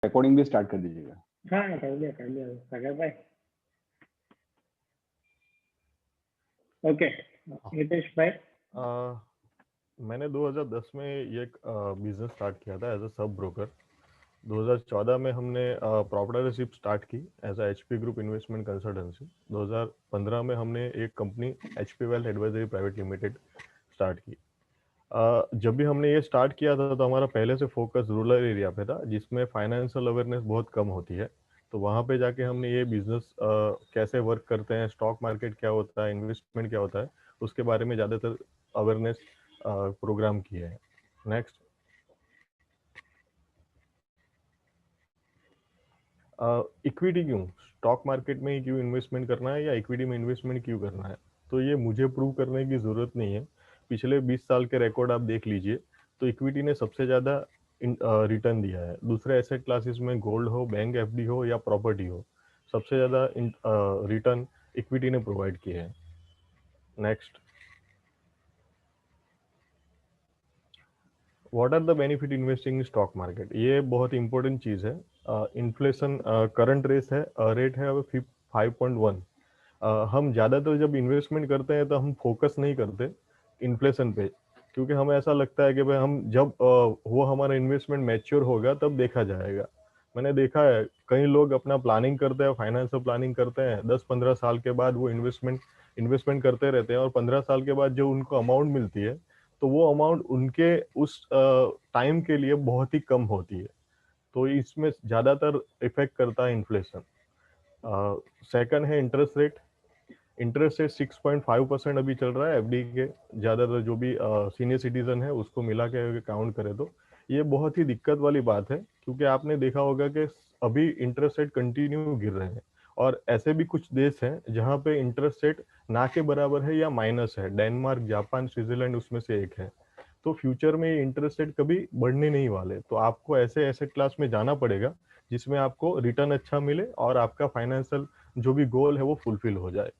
Recording भी start कर दीजिएगा। हाँ कर दिया सागर भाई। ओके हितेश भाई। मैंने 2010 में ये एक बिजनेस स्टार्ट किया था एज अ सब ब्रोकर। 2014 में हमने प्रॉपर्टरशिप स्टार्ट की as a HP group investment consultancy. 2015 में हमने एक company HP wealth advisory private limited start की। जब भी हमने ये स्टार्ट किया था तो हमारा पहले से फोकस रूरल एरिया पे था, जिसमें फाइनेंशियल अवेयरनेस बहुत कम होती है। तो वहाँ पे जाके हमने ये बिजनेस कैसे वर्क करते हैं, स्टॉक मार्केट क्या होता है, इन्वेस्टमेंट क्या होता है, उसके बारे में ज़्यादातर अवेयरनेस प्रोग्राम किए हैं। नेक्स्ट, इक्विटी क्यों, स्टॉक मार्केट में ही क्यों इन्वेस्टमेंट करना है या इक्विटी में इन्वेस्टमेंट क्यों करना है? तो ये मुझे प्रूव करने की ज़रूरत नहीं है। पिछले 20 साल के रिकॉर्ड आप देख लीजिए तो इक्विटी ने सबसे ज़्यादा रिटर्न दिया है। दूसरे एसेट क्लासेस में गोल्ड हो, बैंक एफडी हो या प्रॉपर्टी हो, सबसे ज़्यादा रिटर्न इक्विटी ने प्रोवाइड किए हैं। Next, what are the benefit investing in stock market? ये बहुत इंपॉर्टेंट चीज़ है। इन्फ्लेशन करंट रेट है अब 5.1। हम ज़्यादातर जब इन्वेस्टमेंट करते हैं तो हम फोकस नहीं करते इन्फ्लेशन पे, क्योंकि हमें ऐसा लगता है कि भाई हम जब वो हमारा इन्वेस्टमेंट मैच्योर होगा तब देखा जाएगा। मैंने देखा है कई लोग अपना प्लानिंग करते हैं, फाइनेंशियल प्लानिंग करते हैं, 10-15 साल के बाद वो इन्वेस्टमेंट करते रहते हैं और 15 साल के बाद जो उनको अमाउंट मिलती है तो वो अमाउंट उनके उस टाइम के लिए बहुत ही कम होती है। तो इसमें ज़्यादातर इफेक्ट करता है इन्फ्लेशन। सेकंड है इंटरेस्ट रेट। इंटरेस्ट रेट 6.5% अभी चल रहा है एफडी के। ज़्यादातर जो भी सीनियर सिटीजन है उसको मिला के काउंट करें तो ये बहुत ही दिक्कत वाली बात है, क्योंकि आपने देखा होगा कि अभी इंटरेस्ट रेट कंटिन्यू गिर रहे हैं और ऐसे भी कुछ देश हैं जहां पे इंटरेस्ट रेट ना के बराबर है या माइनस है। डेनमार्क, जापान, स्विट्जरलैंड उसमें से एक है। तो फ्यूचर में ये इंटरेस्ट रेट कभी बढ़ने नहीं वाले। तो आपको ऐसे एसेट क्लास में जाना पड़ेगा जिसमें आपको रिटर्न अच्छा मिले और आपका फाइनेंशियल जो भी गोल है वो फुलफिल हो जाए।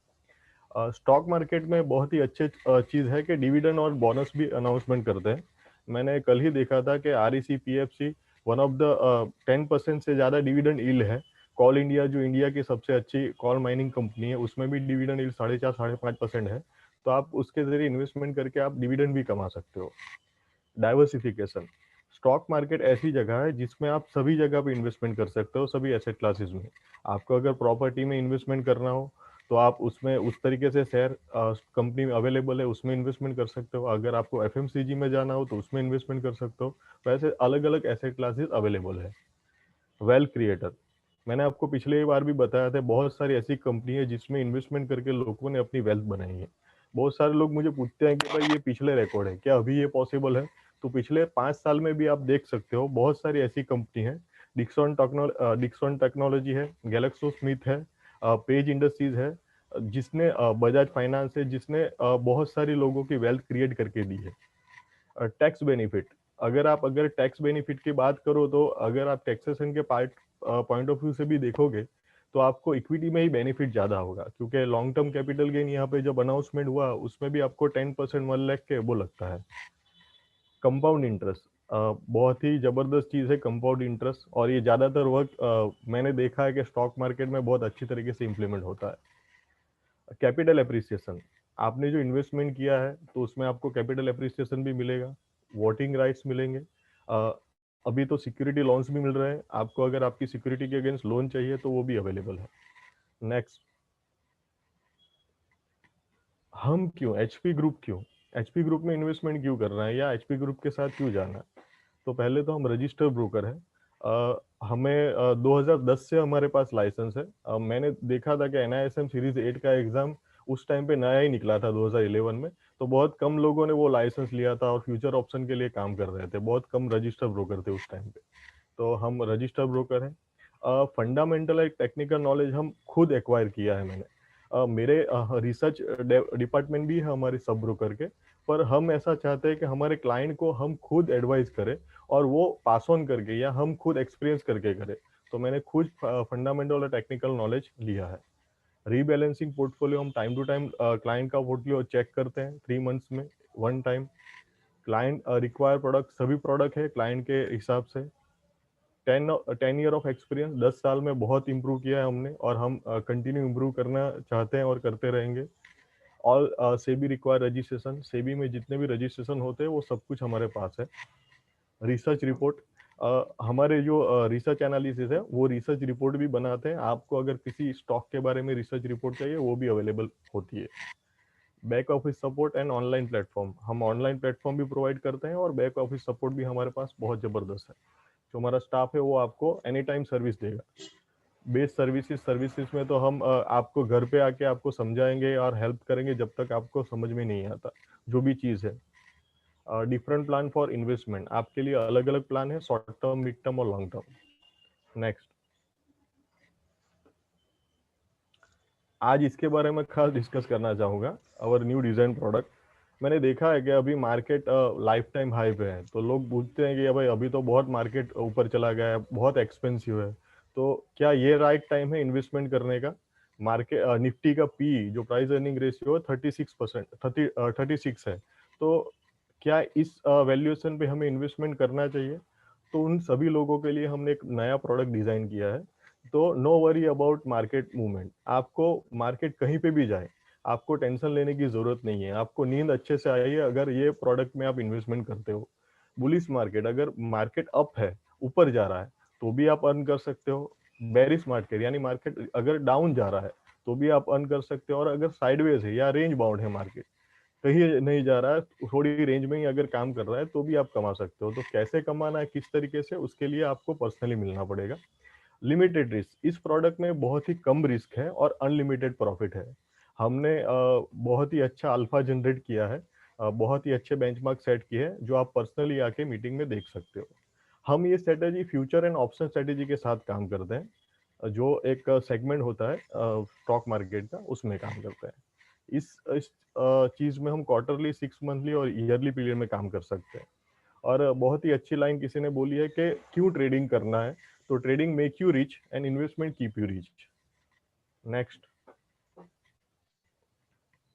स्टॉक मार्केट में बहुत ही अच्छे चीज़ है कि डिविडेंड और बोनस भी अनाउंसमेंट करते हैं। मैंने कल ही देखा था कि REC PFC one of the 10% से ज़्यादा डिविडेंड यील्ड है। कॉल इंडिया जो इंडिया की सबसे अच्छी कॉल माइनिंग कंपनी है उसमें भी डिविडेंड यील्ड 4.5-5% है। तो आप उसके जरिए इन्वेस्टमेंट करके आप डिविडेंड भी कमा सकते हो। डाइवर्सिफिकेशन, स्टॉक मार्केट ऐसी जगह है जिसमें आप सभी जगह पे इन्वेस्टमेंट कर सकते हो, सभी एसेट क्लासेस में। आपको अगर प्रॉपर्टी में इन्वेस्टमेंट करना हो तो आप उसमें उस तरीके से शेयर कंपनी में अवेलेबल है उसमें इन्वेस्टमेंट कर सकते हो। अगर आपको FMCG में जाना हो तो उसमें इन्वेस्टमेंट कर सकते हो। वैसे अलग अलग एसेट क्लासेस अवेलेबल है। वेल्थ क्रिएटर, मैंने आपको पिछले बार भी बताया था, बहुत सारी ऐसी कंपनी है जिसमें इन्वेस्टमेंट करके लोगों ने अपनी वेल्थ बनाई है। बहुत सारे लोग मुझे पूछते हैं कि भाई ये पिछले रिकॉर्ड है, क्या अभी ये पॉसिबल है? तो पिछले 5 साल में भी आप देख सकते हो बहुत सारी ऐसी कंपनी है। डिक्सन टेक्नोलॉजी है, गैलेक्सो स्मिथ है, पेज इंडस्ट्रीज है, जिसने बजाज फाइनेंस है, जिसने बहुत सारी लोगों की वेल्थ क्रिएट करके दी है। टैक्स बेनिफिट, अगर टैक्स बेनिफिट की बात करो तो अगर आप टैक्सेशन के पॉइंट ऑफ व्यू से भी देखोगे तो आपको इक्विटी में ही बेनिफिट ज़्यादा होगा, क्योंकि लॉन्ग टर्म कैपिटल गेन यहाँ पे जब अनाउंसमेंट हुआ उसमें भी आपको 10% 1 लाख के वो लगता है। कंपाउंड इंटरेस्ट, बहुत ही ज़बरदस्त चीज़ है कंपाउंड इंटरेस्ट, और ये ज़्यादातर वर्क मैंने देखा है कि स्टॉक मार्केट में बहुत अच्छी तरीके से इम्प्लीमेंट होता है। कैपिटल एप्रिसिएशन, आपने जो इन्वेस्टमेंट किया है तो उसमें आपको कैपिटल एप्रिसिएशन भी मिलेगा, वोटिंग राइट्स मिलेंगे। अभी तो सिक्योरिटी लोन्स भी मिल रहे हैं आपको, अगर आपकी सिक्योरिटी के अगेंस्ट लोन चाहिए तो वो भी अवेलेबल है। नेक्स्ट, हम क्यों एचपी ग्रुप, क्यों एचपी ग्रुप में इन्वेस्टमेंट क्यों करना है या एचपी ग्रुप के साथ क्यों जाना है? तो पहले तो हम रजिस्टर्ड ब्रोकर हैं। हमें 2010 से हमारे पास लाइसेंस है। मैंने देखा था कि NISM सीरीज 8 का एग्जाम उस टाइम पे नया ही निकला था 2011 में, तो बहुत कम लोगों ने वो लाइसेंस लिया था और फ्यूचर ऑप्शन के लिए काम कर रहे थे। बहुत कम रजिस्टर्ड ब्रोकर थे उस टाइम पे, तो हम रजिस्टर्ड ब्रोकर हैं। फंडामेंटल एक टेक्निकल नॉलेज हम खुद एक्वायर किया है मैंने। मेरे रिसर्च डिपार्टमेंट भी है हमारे सब ब्रोकर के, पर हम ऐसा चाहते हैं कि हमारे क्लाइंट को हम खुद एडवाइस करें और वो पास ऑन करके या हम खुद एक्सपीरियंस करके करें। तो मैंने खुद फंडामेंटल और टेक्निकल नॉलेज लिया है। रीबैलेंसिंग पोर्टफोलियो, हम टाइम टू टाइम क्लाइंट का पोर्टफोलियो चेक करते हैं 3 मंथ्स में 1 टाइम। क्लाइंट रिक्वायर प्रोडक्ट, सभी प्रोडक्ट है क्लाइंट के हिसाब से। 10 ईयर ऑफ एक्सपीरियंस, 10 साल में बहुत इम्प्रूव किया है हमने, और हम कंटिन्यू इम्प्रूव करना चाहते हैं और करते रहेंगे। All SEBI require registration, SEBI में जितने भी रजिस्ट्रेशन होते हैं वो सब कुछ हमारे पास है। रिसर्च रिपोर्ट, हमारे जो रिसर्च एनालिसिस है वो रिसर्च रिपोर्ट भी बनाते हैं। आपको अगर किसी स्टॉक के बारे में रिसर्च रिपोर्ट चाहिए वो भी अवेलेबल होती है। Back office support and online platform, हम ऑनलाइन प्लेटफॉर्म भी प्रोवाइड करते हैं और बैक ऑफिस सपोर्ट भी हमारे पास बहुत ज़बरदस्त है। जो हमारा स्टाफ है वो आपको एनी टाइम सर्विस देगा। बेस्ट सर्विसेज में तो हम आपको घर पे आके आपको समझाएंगे और हेल्प करेंगे जब तक आपको समझ में नहीं आता जो भी चीज़ है। डिफरेंट प्लान फॉर इन्वेस्टमेंट, आपके लिए अलग अलग प्लान है, शॉर्ट टर्म, मिड टर्म और लॉन्ग टर्म। नेक्स्ट, आज इसके बारे में खास डिस्कस करना चाहूँगा, अवर न्यू डिजाइन प्रोडक्ट। मैंने देखा है कि अभी मार्केट लाइफ टाइम हाई पे है, तो लोग पूछते हैं कि भाई अभी तो बहुत मार्केट ऊपर चला गया है, बहुत एक्सपेंसिव है, तो क्या ये राइट टाइम है इन्वेस्टमेंट करने का? मार्केट निफ्टी का पी जो प्राइस अर्निंग रेशियो है 36 है, तो क्या इस वैल्यूएशन पे हमें इन्वेस्टमेंट करना चाहिए? तो उन सभी लोगों के लिए हमने एक नया प्रोडक्ट डिजाइन किया है। तो no worry about market movement, आपको मार्केट कहीं पे भी जाए आपको टेंशन लेने की जरूरत नहीं है। आपको नींद अच्छे से आई है अगर ये प्रोडक्ट में आप इन्वेस्टमेंट करते हो। बुलिश मार्केट, अगर मार्केट अप है, ऊपर जा रहा है, तो भी आप अर्न कर सकते हो। बेरिश मार्केट यानी मार्केट अगर डाउन जा रहा है तो भी आप अर्न कर सकते हो। और अगर साइडवेज है या रेंज बाउंड है, मार्केट कहीं नहीं जा रहा है, थोड़ी रेंज में ही अगर काम कर रहा है, तो भी आप कमा सकते हो। तो कैसे कमाना है, किस तरीके से, उसके लिए आपको पर्सनली मिलना पड़ेगा। लिमिटेड रिस्क, इस प्रोडक्ट में बहुत ही कम रिस्क है और अनलिमिटेड प्रॉफिट है। हमने बहुत ही अच्छा अल्फा जनरेट किया है, बहुत ही अच्छे बेंचमार्क सेट किए हैं जो आप पर्सनली आके मीटिंग में देख सकते हो। हम ये strategy future and option strategy के साथ काम करते हैं, जो एक सेगमेंट होता है स्टॉक मार्केट का, उसमें काम करते हैं। इस चीज में हम क्वार्टरली, 6 मंथली और ईयरली पीरियड में काम कर सकते हैं। और बहुत ही अच्छी लाइन किसी ने बोली है कि क्यों ट्रेडिंग करना है, तो trading make you rich and investment keep you rich. Next,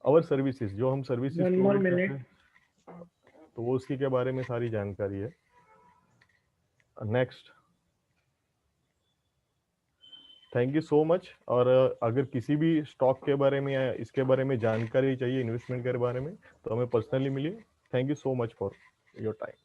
और सर्विसेज, जो हम सर्विसेज वन मोर प्रोवाइड करते मिनट। हैं, तो वो उसकी के बारे में सारी जानकारी है। Next, thank you so much. और अगर किसी भी स्टॉक के बारे में या इसके बारे में जानकारी चाहिए, इन्वेस्टमेंट के बारे में, तो हमें पर्सनली मिलिए। Thank you so much for your time.